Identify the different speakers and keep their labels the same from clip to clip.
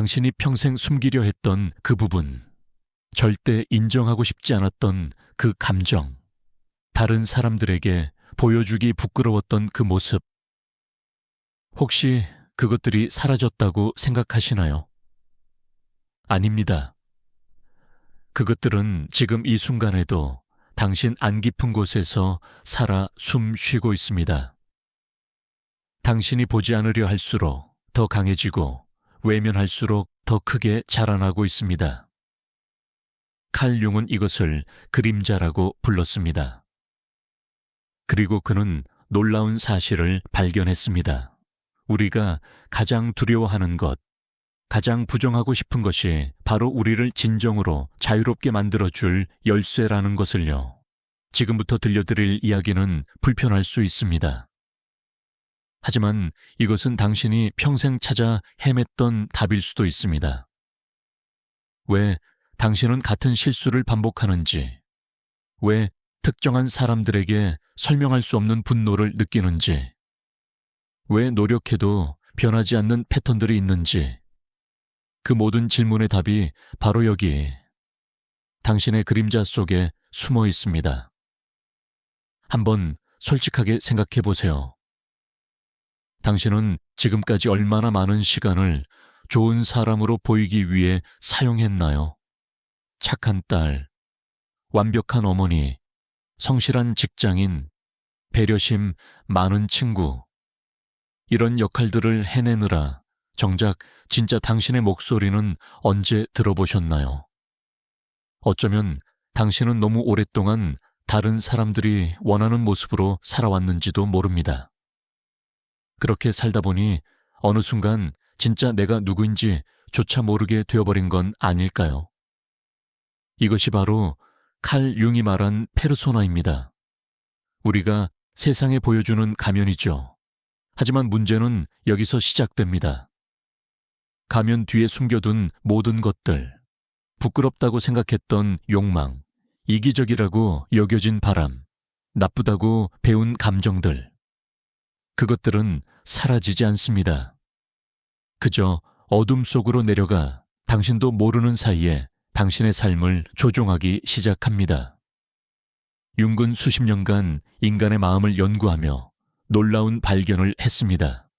Speaker 1: 당신이 평생 숨기려 했던 그 부분, 절대 인정하고 싶지 않았던 그 감정, 다른 사람들에게 보여주기 부끄러웠던 그 모습, 혹시 그것들이 사라졌다고 생각하시나요? 아닙니다. 그것들은 지금 이 순간에도 당신 안 깊은 곳에서 살아 숨 쉬고 있습니다. 당신이 보지 않으려 할수록 더 강해지고 외면할수록 더 크게 자라나고 있습니다. 칼 융은 이것을 그림자라고 불렀습니다. 그리고 그는 놀라운 사실을 발견했습니다. 우리가 가장 두려워하는 것, 가장 부정하고 싶은 것이 바로 우리를 진정으로 자유롭게 만들어줄 열쇠라는 것을요. 지금부터 들려드릴 이야기는 불편할 수 있습니다. 하지만 이것은 당신이 평생 찾아 헤맸던 답일 수도 있습니다. 왜 당신은 같은 실수를 반복하는지, 왜 특정한 사람들에게 설명할 수 없는 분노를 느끼는지, 왜 노력해도 변하지 않는 패턴들이 있는지, 그 모든 질문의 답이 바로 여기, 당신의 그림자 속에 숨어 있습니다. 한번 솔직하게 생각해 보세요. 당신은 지금까지 얼마나 많은 시간을 좋은 사람으로 보이기 위해 사용했나요? 착한 딸, 완벽한 어머니, 성실한 직장인, 배려심 많은 친구. 이런 역할들을 해내느라 정작 진짜 당신의 목소리는 언제 들어보셨나요? 어쩌면 당신은 너무 오랫동안 다른 사람들이 원하는 모습으로 살아왔는지도 모릅니다. 그렇게 살다 보니 어느 순간 진짜 내가 누구인지 조차 모르게 되어버린 건 아닐까요? 이것이 바로 칼 융이 말한 페르소나입니다. 우리가 세상에 보여주는 가면이죠. 하지만 문제는 여기서 시작됩니다. 가면 뒤에 숨겨둔 모든 것들, 부끄럽다고 생각했던 욕망, 이기적이라고 여겨진 바람, 나쁘다고 배운 감정들, 그것들은 사라지지 않습니다. 그저 어둠 속으로 내려가 당신도 모르는 사이에 당신의 삶을 조종하기 시작합니다. 융은 수십 년간 인간의 마음을 연구하며 놀라운 발견을 했습니다.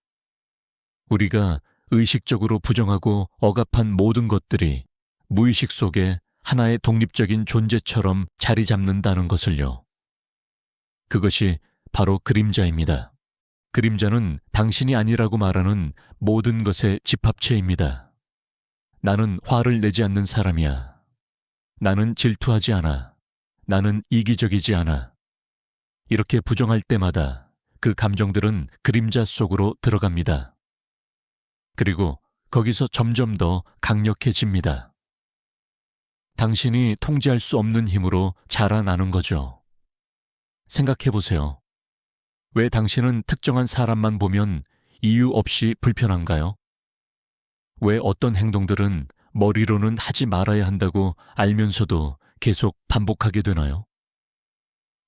Speaker 1: 우리가 의식적으로 부정하고 억압한 모든 것들이 무의식 속에 하나의 독립적인 존재처럼 자리 잡는다는 것을요. 그것이 바로 그림자입니다. 그림자는 당신이 아니라고 말하는 모든 것의 집합체입니다. 나는 화를 내지 않는 사람이야. 나는 질투하지 않아. 나는 이기적이지 않아. 이렇게 부정할 때마다 그 감정들은 그림자 속으로 들어갑니다. 그리고 거기서 점점 더 강력해집니다. 당신이 통제할 수 없는 힘으로 자라나는 거죠. 생각해보세요. 왜 당신은 특정한 사람만 보면 이유 없이 불편한가요? 왜 어떤 행동들은 머리로는 하지 말아야 한다고 알면서도 계속 반복하게 되나요?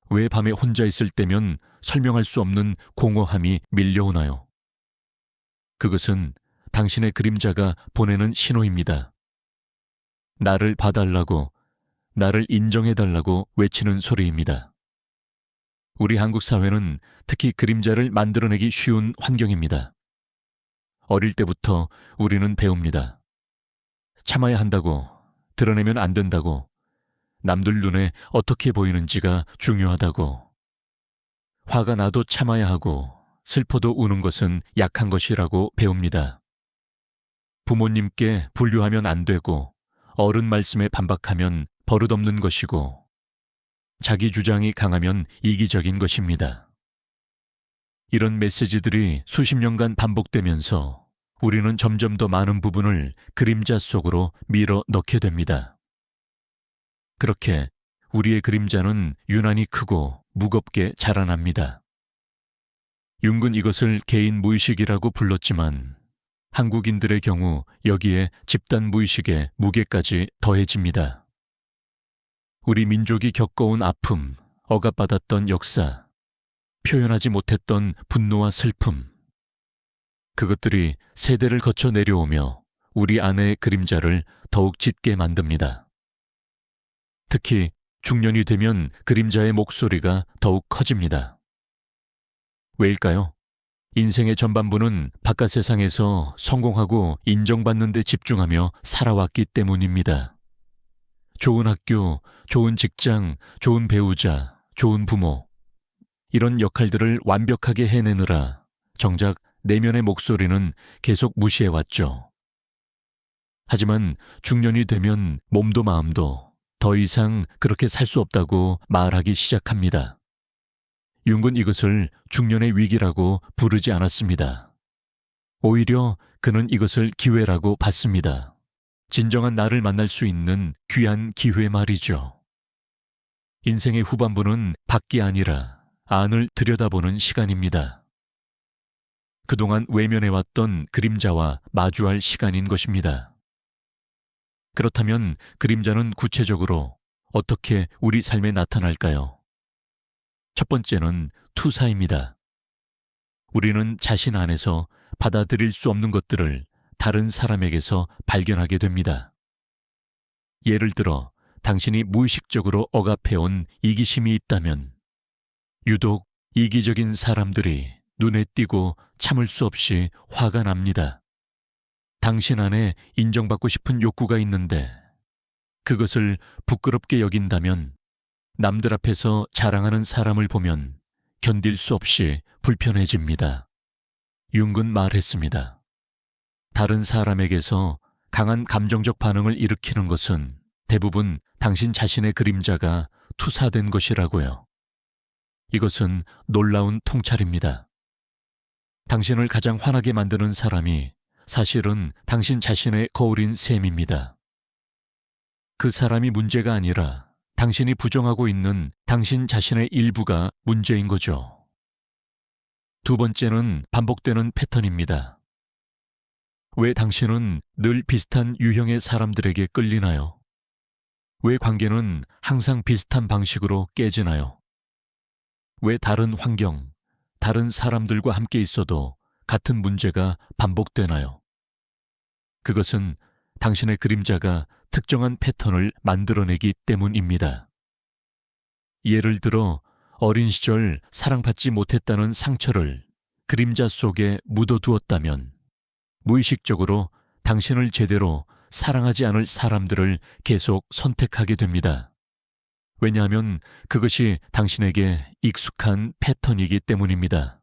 Speaker 1: 왜 밤에 혼자 있을 때면 설명할 수 없는 공허함이 밀려오나요? 그것은 당신의 그림자가 보내는 신호입니다. 나를 봐달라고, 나를 인정해달라고 외치는 소리입니다. 우리 한국 사회는 특히 그림자를 만들어내기 쉬운 환경입니다. 어릴 때부터 우리는 배웁니다. 참아야 한다고, 드러내면 안 된다고, 남들 눈에 어떻게 보이는지가 중요하다고, 화가 나도 참아야 하고 슬퍼도 우는 것은 약한 것이라고 배웁니다. 부모님께 분류하면 안 되고 어른 말씀에 반박하면 버릇없는 것이고 자기 주장이 강하면 이기적인 것입니다. 이런 메시지들이 수십 년간 반복되면서 우리는 점점 더 많은 부분을 그림자 속으로 밀어 넣게 됩니다. 그렇게 우리의 그림자는 유난히 크고 무겁게 자라납니다. 융은 이것을 개인 무의식이라고 불렀지만 한국인들의 경우 여기에 집단 무의식의 무게까지 더해집니다. 우리 민족이 겪어온 아픔, 억압받았던 역사, 표현하지 못했던 분노와 슬픔, 그것들이 세대를 거쳐 내려오며 우리 안의 그림자를 더욱 짙게 만듭니다. 특히 중년이 되면 그림자의 목소리가 더욱 커집니다. 왜일까요? 인생의 전반부는 바깥 세상에서 성공하고 인정받는 데 집중하며 살아왔기 때문입니다. 좋은 학교, 좋은 직장, 좋은 배우자, 좋은 부모, 이런 역할들을 완벽하게 해내느라 정작 내면의 목소리는 계속 무시해왔죠. 하지만 중년이 되면 몸도 마음도 더 이상 그렇게 살 수 없다고 말하기 시작합니다. 융은 이것을 중년의 위기라고 부르지 않았습니다. 오히려 그는 이것을 기회라고 봤습니다. 진정한 나를 만날 수 있는 귀한 기회 말이죠. 인생의 후반부는 밖이 아니라 안을 들여다보는 시간입니다. 그동안 외면해왔던 그림자와 마주할 시간인 것입니다. 그렇다면 그림자는 구체적으로 어떻게 우리 삶에 나타날까요? 첫 번째는 투사입니다. 우리는 자신 안에서 받아들일 수 없는 것들을 다른 사람에게서 발견하게 됩니다. 예를 들어 당신이 무의식적으로 억압해온 이기심이 있다면 유독 이기적인 사람들이 눈에 띄고 참을 수 없이 화가 납니다. 당신 안에 인정받고 싶은 욕구가 있는데 그것을 부끄럽게 여긴다면 남들 앞에서 자랑하는 사람을 보면 견딜 수 없이 불편해집니다. 융은 말했습니다. 다른 사람에게서 강한 감정적 반응을 일으키는 것은 대부분 당신 자신의 그림자가 투사된 것이라고요. 이것은 놀라운 통찰입니다. 당신을 가장 화나게 만드는 사람이 사실은 당신 자신의 거울인 셈입니다. 그 사람이 문제가 아니라 당신이 부정하고 있는 당신 자신의 일부가 문제인 거죠. 두 번째는 반복되는 패턴입니다. 왜 당신은 늘 비슷한 유형의 사람들에게 끌리나요? 왜 관계는 항상 비슷한 방식으로 깨지나요? 왜 다른 환경, 다른 사람들과 함께 있어도 같은 문제가 반복되나요? 그것은 당신의 그림자가 특정한 패턴을 만들어내기 때문입니다. 예를 들어 어린 시절 사랑받지 못했다는 상처를 그림자 속에 묻어두었다면 무의식적으로 당신을 제대로 사랑하지 않을 사람들을 계속 선택하게 됩니다. 왜냐하면 그것이 당신에게 익숙한 패턴이기 때문입니다.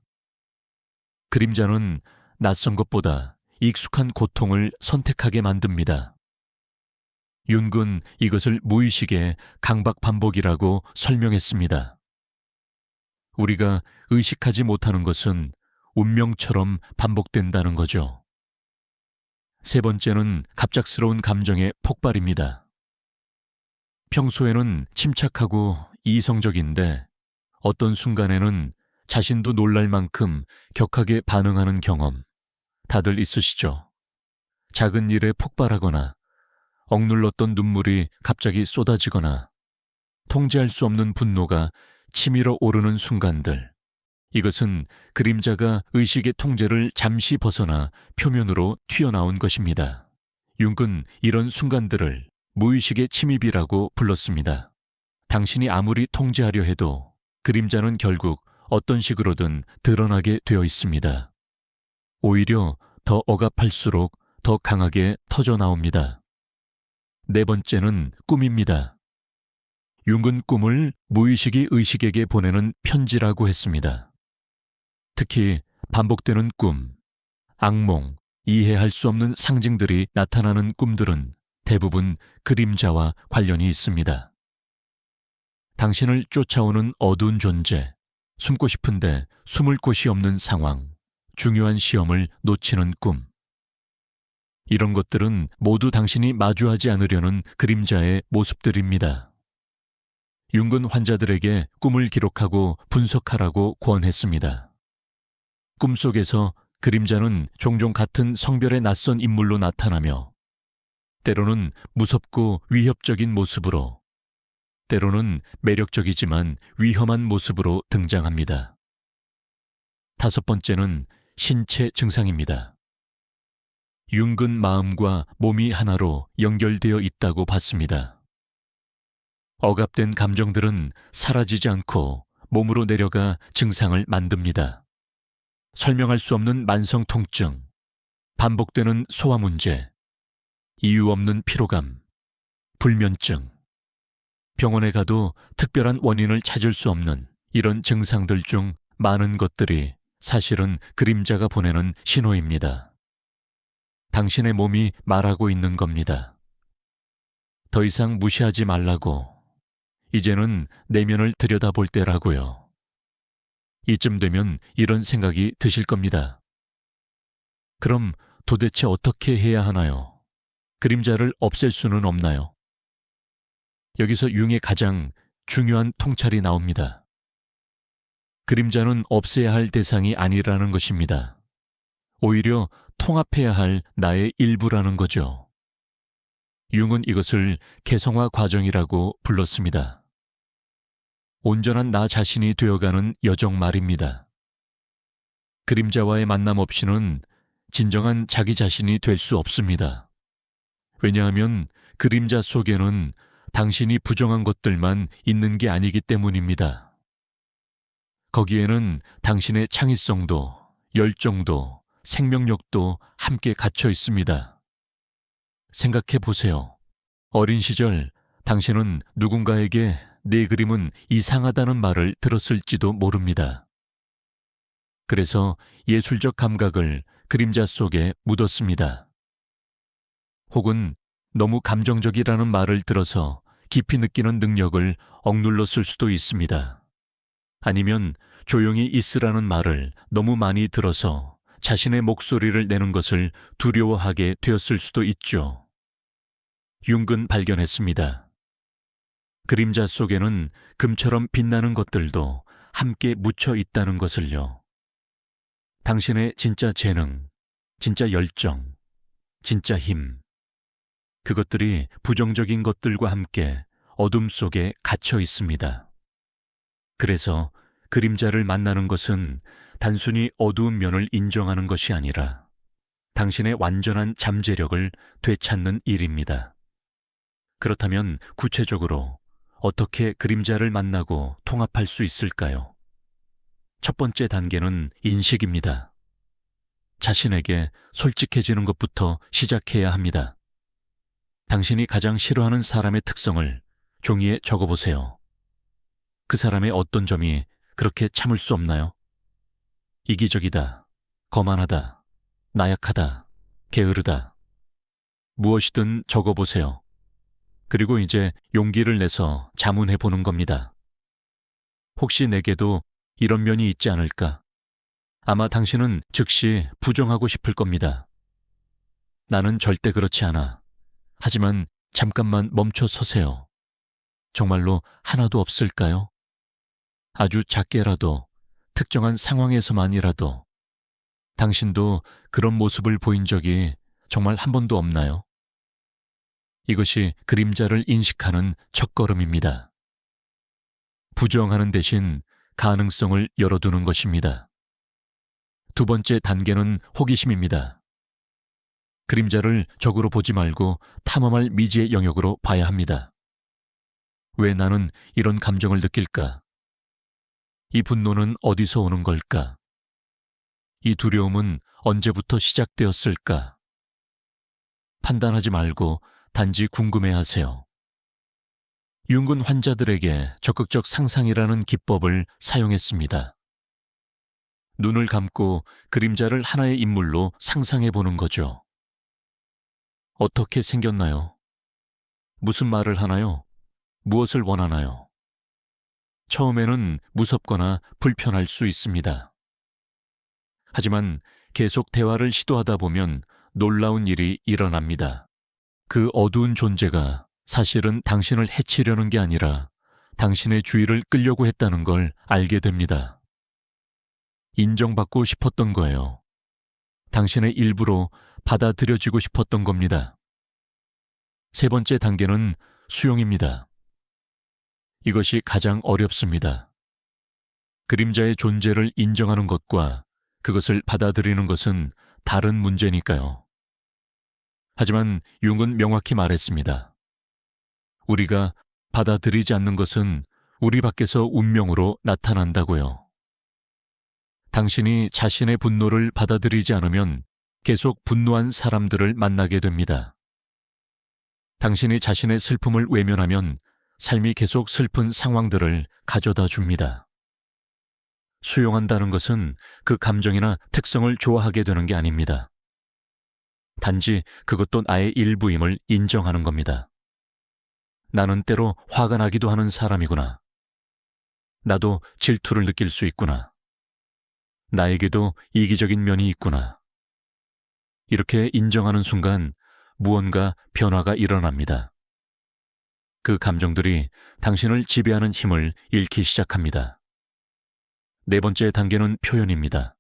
Speaker 1: 그림자는 낯선 것보다 익숙한 고통을 선택하게 만듭니다. 융은 이것을 무의식의 강박 반복이라고 설명했습니다. 우리가 의식하지 못하는 것은 운명처럼 반복된다는 거죠. 세 번째는 갑작스러운 감정의 폭발입니다. 평소에는 침착하고 이성적인데 어떤 순간에는 자신도 놀랄 만큼 격하게 반응하는 경험 다들 있으시죠? 작은 일에 폭발하거나 억눌렀던 눈물이 갑자기 쏟아지거나 통제할 수 없는 분노가 치밀어 오르는 순간들. 이것은 그림자가 의식의 통제를 잠시 벗어나 표면으로 튀어나온 것입니다. 융은 이런 순간들을 무의식의 침입이라고 불렀습니다. 당신이 아무리 통제하려 해도 그림자는 결국 어떤 식으로든 드러나게 되어 있습니다. 오히려 더 억압할수록 더 강하게 터져 나옵니다. 네 번째는 꿈입니다. 융은 꿈을 무의식이 의식에게 보내는 편지라고 했습니다. 특히 반복되는 꿈, 악몽, 이해할 수 없는 상징들이 나타나는 꿈들은 대부분 그림자와 관련이 있습니다. 당신을 쫓아오는 어두운 존재, 숨고 싶은데 숨을 곳이 없는 상황, 중요한 시험을 놓치는 꿈. 이런 것들은 모두 당신이 마주하지 않으려는 그림자의 모습들입니다. 융은 환자들에게 꿈을 기록하고 분석하라고 권했습니다. 꿈속에서 그림자는 종종 같은 성별의 낯선 인물로 나타나며 때로는 무섭고 위협적인 모습으로, 때로는 매력적이지만 위험한 모습으로 등장합니다. 다섯 번째는 신체 증상입니다. 윤근 마음과 몸이 하나로 연결되어 있다고 봤습니다. 억압된 감정들은 사라지지 않고 몸으로 내려가 증상을 만듭니다. 설명할 수 없는 만성 통증, 반복되는 소화 문제, 이유 없는 피로감, 불면증, 병원에 가도 특별한 원인을 찾을 수 없는 이런 증상들 중 많은 것들이 사실은 그림자가 보내는 신호입니다. 당신의 몸이 말하고 있는 겁니다. 더 이상 무시하지 말라고. 이제는 내면을 들여다볼 때라고요. 이쯤 되면 이런 생각이 드실 겁니다. 그럼 도대체 어떻게 해야 하나요? 그림자를 없앨 수는 없나요? 여기서 융의 가장 중요한 통찰이 나옵니다. 그림자는 없애야 할 대상이 아니라는 것입니다. 오히려 통합해야 할 나의 일부라는 거죠. 융은 이것을 개성화 과정이라고 불렀습니다. 온전한 나 자신이 되어가는 여정 말입니다. 그림자와의 만남 없이는 진정한 자기 자신이 될 수 없습니다. 왜냐하면 그림자 속에는 당신이 부정한 것들만 있는 게 아니기 때문입니다. 거기에는 당신의 창의성도, 열정도, 생명력도 함께 갇혀 있습니다. 생각해 보세요. 어린 시절 당신은 누군가에게 내 그림은 이상하다는 말을 들었을지도 모릅니다. 그래서 예술적 감각을 그림자 속에 묻었습니다. 혹은 너무 감정적이라는 말을 들어서 깊이 느끼는 능력을 억눌렀을 수도 있습니다. 아니면 조용히 있으라는 말을 너무 많이 들어서 자신의 목소리를 내는 것을 두려워하게 되었을 수도 있죠. 융은 발견했습니다. 그림자 속에는 금처럼 빛나는 것들도 함께 묻혀 있다는 것을요. 당신의 진짜 재능, 진짜 열정, 진짜 힘, 그것들이 부정적인 것들과 함께 어둠 속에 갇혀 있습니다. 그래서 그림자를 만나는 것은 단순히 어두운 면을 인정하는 것이 아니라 당신의 완전한 잠재력을 되찾는 일입니다. 그렇다면 구체적으로 어떻게 그림자를 만나고 통합할 수 있을까요? 첫 번째 단계는 인식입니다. 자신에게 솔직해지는 것부터 시작해야 합니다. 당신이 가장 싫어하는 사람의 특성을 종이에 적어보세요. 그 사람의 어떤 점이 그렇게 참을 수 없나요? 이기적이다, 거만하다, 나약하다, 게으르다. 무엇이든 적어보세요. 그리고 이제 용기를 내서 자문해 보는 겁니다. 혹시 내게도 이런 면이 있지 않을까? 아마 당신은 즉시 부정하고 싶을 겁니다. 나는 절대 그렇지 않아. 하지만 잠깐만 멈춰 서세요. 정말로 하나도 없을까요? 아주 작게라도, 특정한 상황에서만이라도 당신도 그런 모습을 보인 적이 정말 한 번도 없나요? 이것이 그림자를 인식하는 첫걸음입니다. 부정하는 대신 가능성을 열어두는 것입니다. 두 번째 단계는 호기심입니다. 그림자를 적으로 보지 말고 탐험할 미지의 영역으로 봐야 합니다. 왜 나는 이런 감정을 느낄까? 이 분노는 어디서 오는 걸까? 이 두려움은 언제부터 시작되었을까? 판단하지 말고 단지 궁금해하세요. 융은 환자들에게 적극적 상상이라는 기법을 사용했습니다. 눈을 감고 그림자를 하나의 인물로 상상해 보는 거죠. 어떻게 생겼나요? 무슨 말을 하나요? 무엇을 원하나요? 처음에는 무섭거나 불편할 수 있습니다. 하지만 계속 대화를 시도하다 보면 놀라운 일이 일어납니다. 그 어두운 존재가 사실은 당신을 해치려는 게 아니라 당신의 주의를 끌려고 했다는 걸 알게 됩니다. 인정받고 싶었던 거예요. 당신의 일부로 받아들여지고 싶었던 겁니다. 세 번째 단계는 수용입니다. 이것이 가장 어렵습니다. 그림자의 존재를 인정하는 것과 그것을 받아들이는 것은 다른 문제니까요. 하지만 융은 명확히 말했습니다. 우리가 받아들이지 않는 것은 우리 밖에서 운명으로 나타난다고요. 당신이 자신의 분노를 받아들이지 않으면 계속 분노한 사람들을 만나게 됩니다. 당신이 자신의 슬픔을 외면하면 삶이 계속 슬픈 상황들을 가져다 줍니다. 수용한다는 것은 그 감정이나 특성을 좋아하게 되는 게 아닙니다. 단지 그것도 나의 일부임을 인정하는 겁니다. 나는 때로 화가 나기도 하는 사람이구나. 나도 질투를 느낄 수 있구나. 나에게도 이기적인 면이 있구나. 이렇게 인정하는 순간 무언가 변화가 일어납니다. 그 감정들이 당신을 지배하는 힘을 잃기 시작합니다. 네 번째 단계는 표현입니다.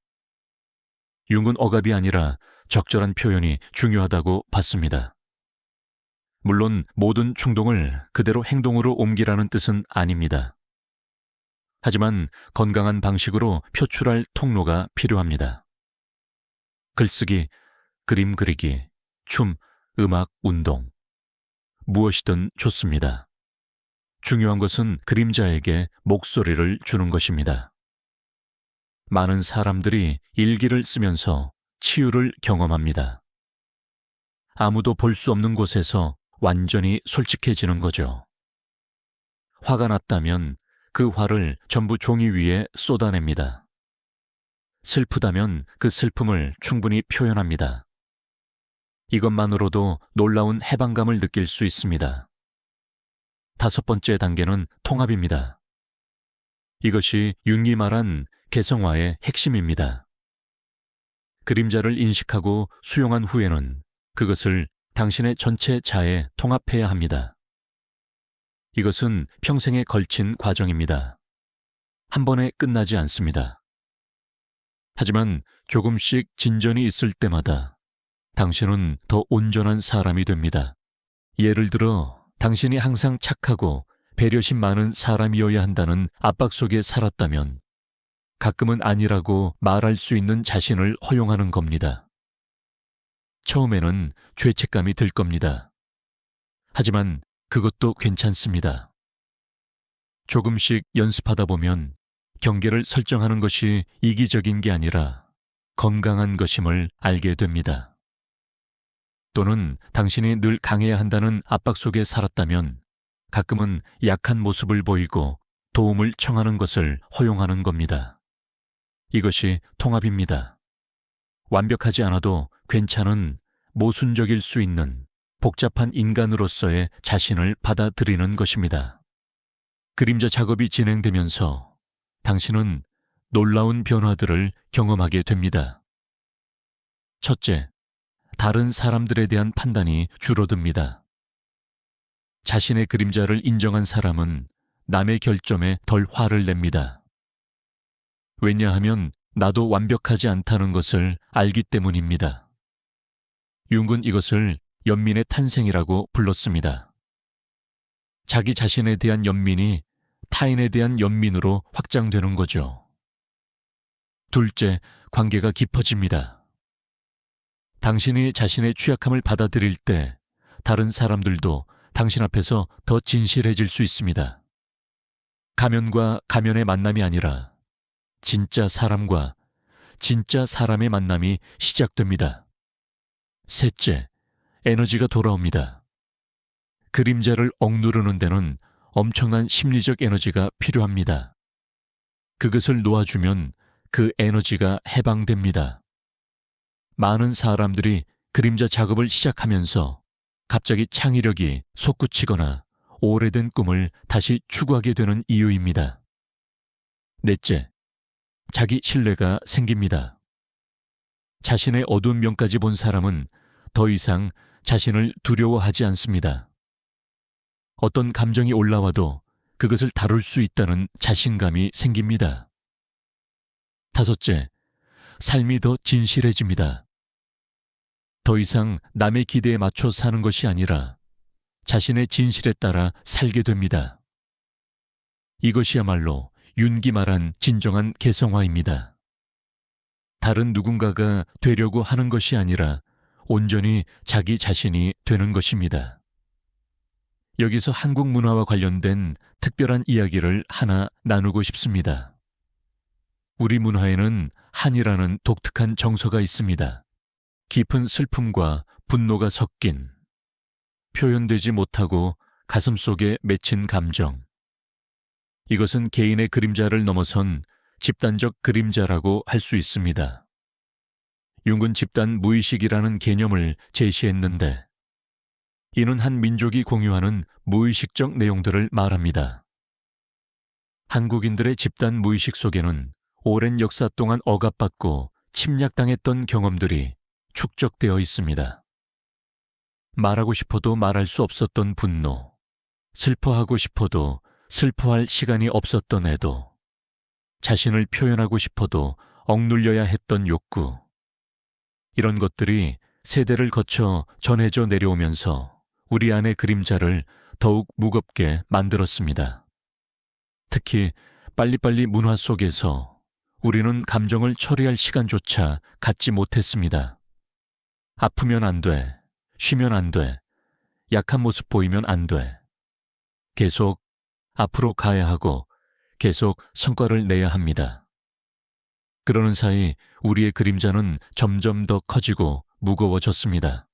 Speaker 1: 융은 억압이 아니라 적절한 표현이 중요하다고 봤습니다. 물론 모든 충동을 그대로 행동으로 옮기라는 뜻은 아닙니다. 하지만 건강한 방식으로 표출할 통로가 필요합니다. 글쓰기, 그림 그리기, 춤, 음악, 운동. 무엇이든 좋습니다. 중요한 것은 그림자에게 목소리를 주는 것입니다. 많은 사람들이 일기를 쓰면서 치유를 경험합니다. 아무도 볼 수 없는 곳에서 완전히 솔직해지는 거죠. 화가 났다면 그 화를 전부 종이 위에 쏟아냅니다. 슬프다면 그 슬픔을 충분히 표현합니다. 이것만으로도 놀라운 해방감을 느낄 수 있습니다. 다섯 번째 단계는 통합입니다. 이것이 융이 말한 개성화의 핵심입니다. 그림자를 인식하고 수용한 후에는 그것을 당신의 전체 자에 통합해야 합니다. 이것은 평생에 걸친 과정입니다. 한 번에 끝나지 않습니다. 하지만 조금씩 진전이 있을 때마다 당신은 더 온전한 사람이 됩니다. 예를 들어 당신이 항상 착하고 배려심 많은 사람이어야 한다는 압박 속에 살았다면 가끔은 아니라고 말할 수 있는 자신을 허용하는 겁니다. 처음에는 죄책감이 들 겁니다. 하지만 그것도 괜찮습니다. 조금씩 연습하다 보면 경계를 설정하는 것이 이기적인 게 아니라 건강한 것임을 알게 됩니다. 또는 당신이 늘 강해야 한다는 압박 속에 살았다면 가끔은 약한 모습을 보이고 도움을 청하는 것을 허용하는 겁니다. 이것이 통합입니다. 완벽하지 않아도 괜찮은 모순적일 수 있는 복잡한 인간으로서의 자신을 받아들이는 것입니다. 그림자 작업이 진행되면서 당신은 놀라운 변화들을 경험하게 됩니다. 첫째, 다른 사람들에 대한 판단이 줄어듭니다. 자신의 그림자를 인정한 사람은 남의 결점에 덜 화를 냅니다. 왜냐하면 나도 완벽하지 않다는 것을 알기 때문입니다. 융은 이것을 연민의 탄생이라고 불렀습니다. 자기 자신에 대한 연민이 타인에 대한 연민으로 확장되는 거죠. 둘째, 관계가 깊어집니다. 당신이 자신의 취약함을 받아들일 때 다른 사람들도 당신 앞에서 더 진실해질 수 있습니다. 가면과 가면의 만남이 아니라 진짜 사람과 진짜 사람의 만남이 시작됩니다. 셋째, 에너지가 돌아옵니다. 그림자를 억누르는 데는 엄청난 심리적 에너지가 필요합니다. 그것을 놓아주면 그 에너지가 해방됩니다. 많은 사람들이 그림자 작업을 시작하면서 갑자기 창의력이 솟구치거나 오래된 꿈을 다시 추구하게 되는 이유입니다. 넷째, 자기 신뢰가 생깁니다. 자신의 어두운 면까지 본 사람은 더 이상 자신을 두려워하지 않습니다. 어떤 감정이 올라와도 그것을 다룰 수 있다는 자신감이 생깁니다. 다섯째, 삶이 더 진실해집니다. 더 이상 남의 기대에 맞춰 사는 것이 아니라 자신의 진실에 따라 살게 됩니다. 이것이야말로 윤기 말한 진정한 개성화입니다. 다른 누군가가 되려고 하는 것이 아니라 온전히 자기 자신이 되는 것입니다. 여기서 한국 문화와 관련된 특별한 이야기를 하나 나누고 싶습니다. 우리 문화에는 한이라는 독특한 정서가 있습니다. 깊은 슬픔과 분노가 섞인, 표현되지 못하고 가슴속에 맺힌 감정. 이것은 개인의 그림자를 넘어선 집단적 그림자라고 할 수 있습니다. 융은 집단 무의식이라는 개념을 제시했는데, 이는 한 민족이 공유하는 무의식적 내용들을 말합니다. 한국인들의 집단 무의식 속에는 오랜 역사 동안 억압받고 침략당했던 경험들이 축적되어 있습니다. 말하고 싶어도 말할 수 없었던 분노, 슬퍼하고 싶어도 슬퍼할 시간이 없었던 애도, 자신을 표현하고 싶어도 억눌려야 했던 욕구, 이런 것들이 세대를 거쳐 전해져 내려오면서 우리 안의 그림자를 더욱 무겁게 만들었습니다. 특히 빨리빨리 문화 속에서 우리는 감정을 처리할 시간조차 갖지 못했습니다. 아프면 안 돼, 쉬면 안 돼, 약한 모습 보이면 안 돼. 계속 앞으로 가야 하고 계속 성과를 내야 합니다. 그러는 사이 우리의 그림자는 점점 더 커지고 무거워졌습니다.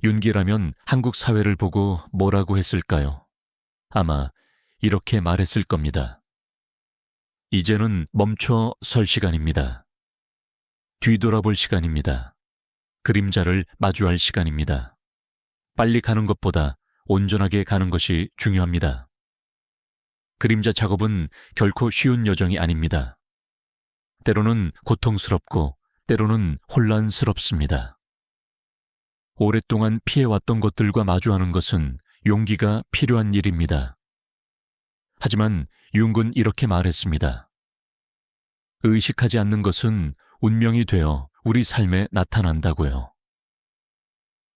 Speaker 1: 윤기라면 한국 사회를 보고 뭐라고 했을까요? 아마 이렇게 말했을 겁니다. 이제는 멈춰 설 시간입니다. 뒤돌아볼 시간입니다. 그림자를 마주할 시간입니다. 빨리 가는 것보다 온전하게 가는 것이 중요합니다. 그림자 작업은 결코 쉬운 여정이 아닙니다. 때로는 고통스럽고 때로는 혼란스럽습니다. 오랫동안 피해왔던 것들과 마주하는 것은 용기가 필요한 일입니다. 하지만 융은 이렇게 말했습니다. 의식하지 않는 것은 운명이 되어 우리 삶에 나타난다고요.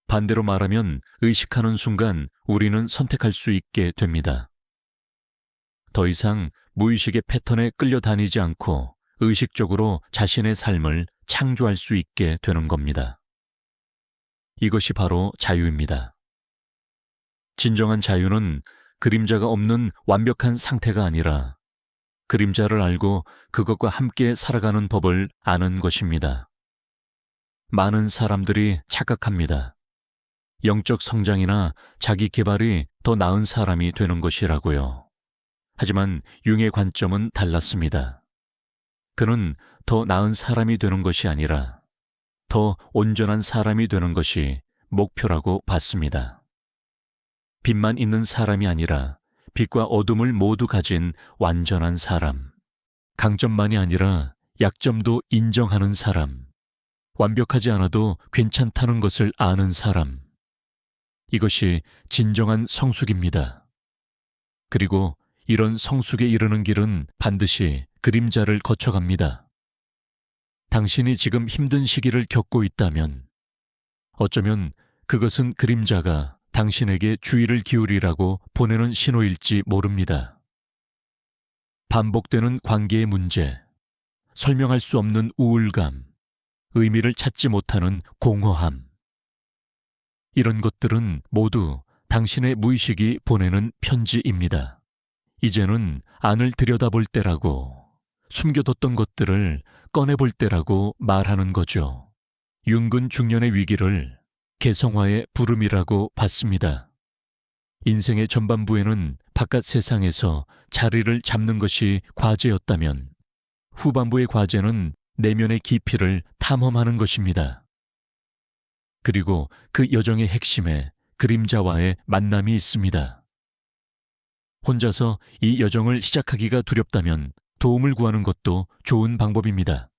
Speaker 1: 반대로 말하면 의식하는 순간 우리는 선택할 수 있게 됩니다. 더 이상 무의식의 패턴에 끌려다니지 않고 의식적으로 자신의 삶을 창조할 수 있게 되는 겁니다. 이것이 바로 자유입니다. 진정한 자유는 그림자가 없는 완벽한 상태가 아니라 그림자를 알고 그것과 함께 살아가는 법을 아는 것입니다. 많은 사람들이 착각합니다. 영적 성장이나 자기 개발이 더 나은 사람이 되는 것이라고요. 하지만 융의 관점은 달랐습니다. 그는 더 나은 사람이 되는 것이 아니라 더 온전한 사람이 되는 것이 목표라고 봤습니다. 빛만 있는 사람이 아니라 빛과 어둠을 모두 가진 완전한 사람, 강점만이 아니라 약점도 인정하는 사람, 완벽하지 않아도 괜찮다는 것을 아는 사람, 이것이 진정한 성숙입니다. 그리고 이런 성숙에 이르는 길은 반드시 그림자를 거쳐갑니다. 당신이 지금 힘든 시기를 겪고 있다면 어쩌면 그것은 그림자가 당신에게 주의를 기울이라고 보내는 신호일지 모릅니다. 반복되는 관계의 문제, 설명할 수 없는 우울감, 의미를 찾지 못하는 공허함. 이런 것들은 모두 당신의 무의식이 보내는 편지입니다. 이제는 안을 들여다볼 때라고, 숨겨뒀던 것들을 꺼내볼 때라고 말하는 거죠. 융은 중년의 위기를 개성화의 부름이라고 봤습니다. 인생의 전반부에는 바깥 세상에서 자리를 잡는 것이 과제였다면 후반부의 과제는 내면의 깊이를 탐험하는 것입니다. 그리고 그 여정의 핵심에 그림자와의 만남이 있습니다. 혼자서 이 여정을 시작하기가 두렵다면 도움을 구하는 것도 좋은 방법입니다.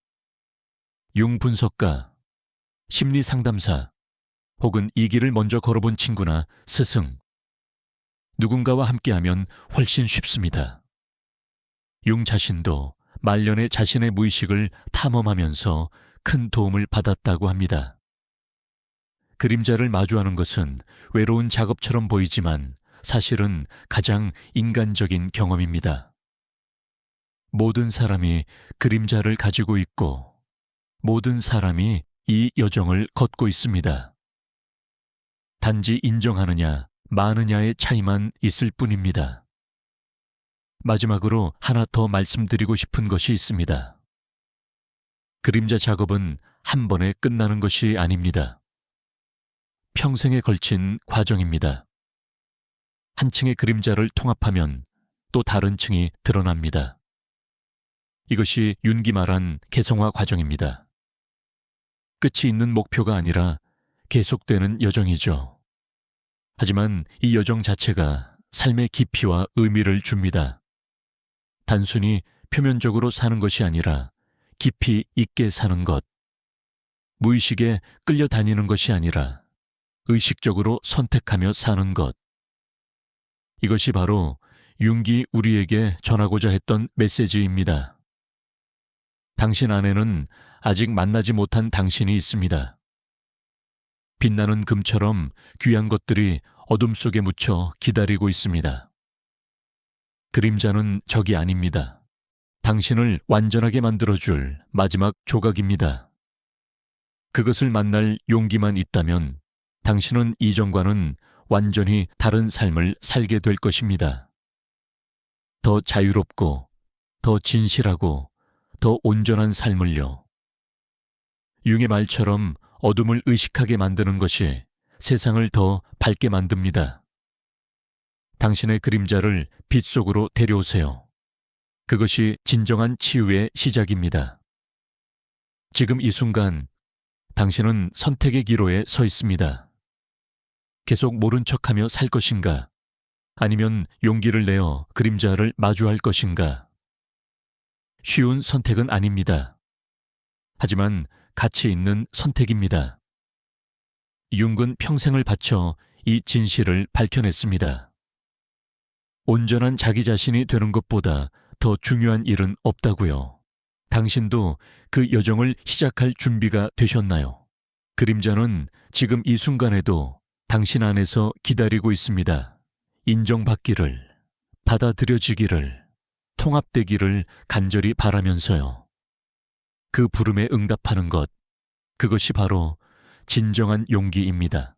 Speaker 1: 융 분석가, 심리 상담사, 혹은 이 길을 먼저 걸어본 친구나 스승, 누군가와 함께하면 훨씬 쉽습니다. 융 자신도 말년에 자신의 무의식을 탐험하면서 큰 도움을 받았다고 합니다. 그림자를 마주하는 것은 외로운 작업처럼 보이지만 사실은 가장 인간적인 경험입니다. 모든 사람이 그림자를 가지고 있고 모든 사람이 이 여정을 걷고 있습니다. 단지 인정하느냐, 마느냐의 차이만 있을 뿐입니다. 마지막으로 하나 더 말씀드리고 싶은 것이 있습니다. 그림자 작업은 한 번에 끝나는 것이 아닙니다. 평생에 걸친 과정입니다. 한 층의 그림자를 통합하면 또 다른 층이 드러납니다. 이것이 윤기 말한 개성화 과정입니다. 끝이 있는 목표가 아니라 계속되는 여정이죠. 하지만 이 여정 자체가 삶의 깊이와 의미를 줍니다. 단순히 표면적으로 사는 것이 아니라 깊이 있게 사는 것, 무의식에 끌려다니는 것이 아니라 의식적으로 선택하며 사는 것. 이것이 바로 윤기 우리에게 전하고자 했던 메시지입니다. 당신 안에는 아직 만나지 못한 당신이 있습니다. 빛나는 금처럼 귀한 것들이 어둠 속에 묻혀 기다리고 있습니다. 그림자는 적이 아닙니다. 당신을 완전하게 만들어줄 마지막 조각입니다. 그것을 만날 용기만 있다면 당신은 이전과는 완전히 다른 삶을 살게 될 것입니다. 더 자유롭고, 더 진실하고, 더 온전한 삶을요. 융의 말처럼 어둠을 의식하게 만드는 것이 세상을 더 밝게 만듭니다. 당신의 그림자를 빛 속으로 데려오세요. 그것이 진정한 치유의 시작입니다. 지금 이 순간 당신은 선택의 기로에 서 있습니다. 계속 모른 척하며 살 것인가? 아니면 용기를 내어 그림자를 마주할 것인가? 쉬운 선택은 아닙니다. 하지만 가치 있는 선택입니다. 융은 평생을 바쳐 이 진실을 밝혀냈습니다. 온전한 자기 자신이 되는 것보다 더 중요한 일은 없다고요. 당신도 그 여정을 시작할 준비가 되셨나요? 그림자는 지금 이 순간에도 당신 안에서 기다리고 있습니다. 인정받기를, 받아들여지기를, 통합되기를 간절히 바라면서요. 그 부름에 응답하는 것, 그것이 바로 진정한 용기입니다.